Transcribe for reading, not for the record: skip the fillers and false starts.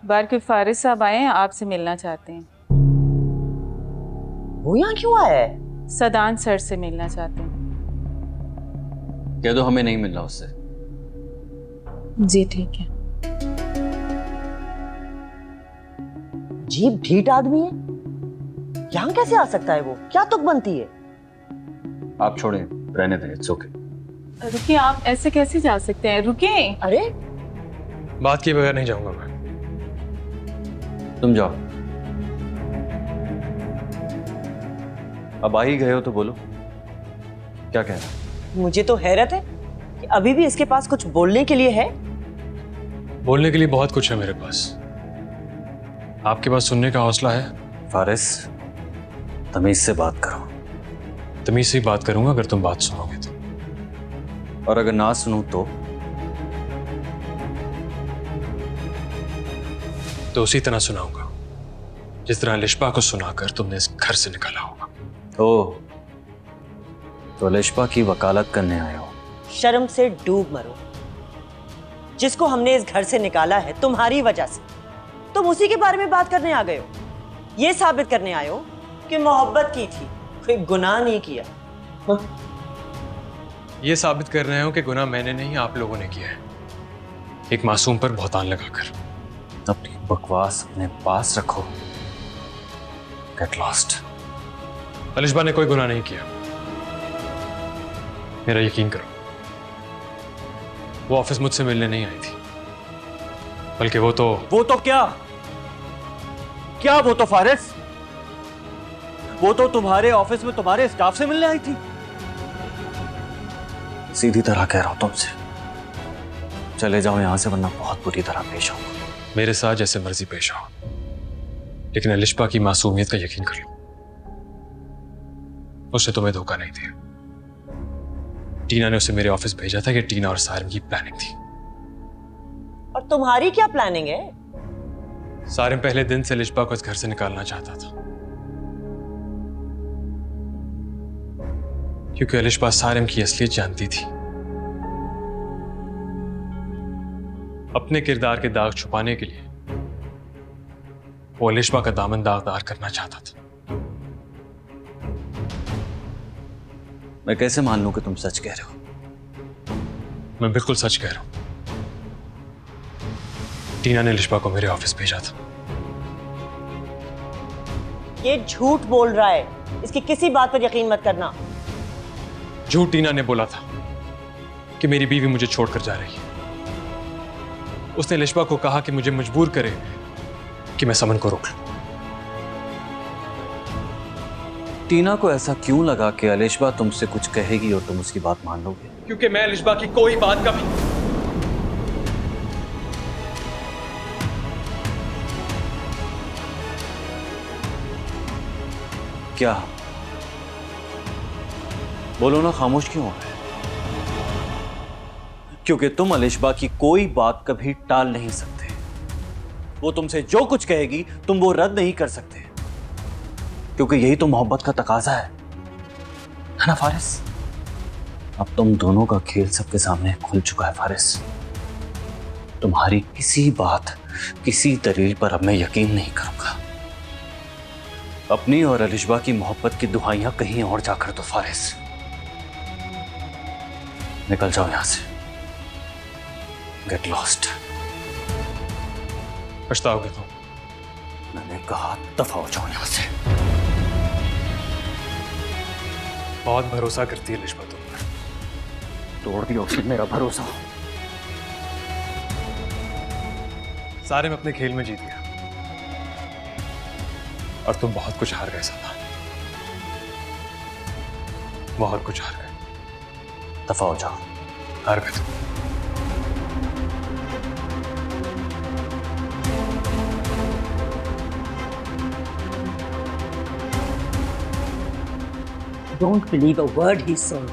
बार के फारिस साहब आए हैं, आपसे मिलना चाहते हैं। वो यहाँ क्यों आया है? सदान सर से मिलना चाहते हैं। कह दो हमें नहीं मिलना उससे। जी ठीक है। अजीब ढीठ आदमी है, यहाँ कैसे आ सकता है? वो क्या तुक बनती है? आप छोड़ें, रहने दें, इट्स ओके। रुकिए, आप ऐसे कैसे जा सकते हैं? रुकिए। अरे बात किए बगैर नहीं जाऊंगा मैं। तुम जाओ। अब आ ही गए हो तो बोलो, क्या कहना है? मुझे तो हैरत है कि अभी भी इसके पास कुछ बोलने के लिए है। बोलने के लिए बहुत कुछ है मेरे पास। आपके पास सुनने का हौसला है? फारिस, तमीज से बात करो। तमीज से ही बात करूंगा अगर तुम बात सुनोगे तो। और अगर ना सुनूं तो उसी तरह सुनाऊंगा जिस तरह लिशबा को सुनाकर तुमने इस घर से निकाला होगा। ओह, तो लिशबा की वकालत करने आए हो? शर्म से डूब मरो। जिसको हमने इस घर से निकाला है तुम्हारी वजह से, तुम उसी के बारे में बात करने आ गए हो। ये साबित करने आए हो कि मोहब्बत की थी, कोई गुनाह नहीं किया। ये साबित कर रहे हो कि गुनाह मैंने नहीं आप लोगों ने किया है, एक मासूम पर बहुतान लगाकर। अपनी बकवास अपने पास रखो। Get lost. लिशबा ने कोई गुनाह नहीं किया, मेरा यकीन करो। वो ऑफिस मुझसे मिलने नहीं आई थी, बल्कि वो तो क्या वो तो फारिस, वो तो तुम्हारे ऑफिस में तुम्हारे स्टाफ से मिलने आई थी। सीधी तरह कह रहा हूं तुमसे, चले जाओ यहां से, वरना बहुत बुरी तरह पेश आऊंगा। मेरे साथ जैसे मर्जी पेश आओ, लेकिन लिशबा की मासूमियत का यकीन कर लो। उसने तुम्हें धोखा नहीं दिया। टीना ने उसे मेरे ऑफिस भेजा था कि टीना और सारिम की प्लानिंग थी। और तुम्हारी क्या प्लानिंग है? सारिम पहले दिन से लिशबा को इस घर से निकालना चाहता था, क्योंकि लिशबा सारिम की असलियत जानती थी। अपने किरदार के दाग छुपाने के लिए वो लिशबा का दामन दागदार करना चाहता था। मैं कैसे मान लूं कि तुम सच कह रहे हो? मैं बिल्कुल सच कह रहा हूं। टीना ने लिशबा को मेरे ऑफिस भेजा था। ये झूठ बोल रहा है, इसकी किसी बात पर यकीन मत करना। झूठ टीना ने बोला था कि मेरी बीवी मुझे छोड़कर जा रही है। उसने लिशबा को कहा कि मुझे मजबूर करे कि मैं समन को रोक लूं। टीना को ऐसा क्यों लगा कि लिशबा तुमसे कुछ कहेगी और तुम उसकी बात मान लोगे? क्योंकि मैं लिशबा की कोई बात कभी क्या? बोलो ना, खामोश क्यों हो गए? क्योंकि तुम लिशबा की कोई बात कभी टाल नहीं सकते। वो तुमसे जो कुछ कहेगी तुम वो रद्द नहीं कर सकते, क्योंकि यही तो मोहब्बत का तकाजा है ना फारिस? अब तुम दोनों का खेल सबके सामने खुल चुका है फारिस। तुम्हारी किसी बात, किसी दलील पर अब मैं यकीन नहीं करूंगा। अपनी और लिशबा की मोहब्बत की दुहाइयां कहीं और जाकर दो फारिस। निकल जाओ यहां से। Get lost. पछताओगे तुम। मैंने कहा दफा हो जाओ यहां से। बहुत भरोसा करती है लिशबा तुम पर। तोड़ दिया उसने मेरा भरोसा। सारे में अपने खेल में जीत गया और तुम बहुत कुछ हार गए साला। बहुत कुछ हार गए। दफा हो जाओ। हार गए तुम। Don't believe a word he said.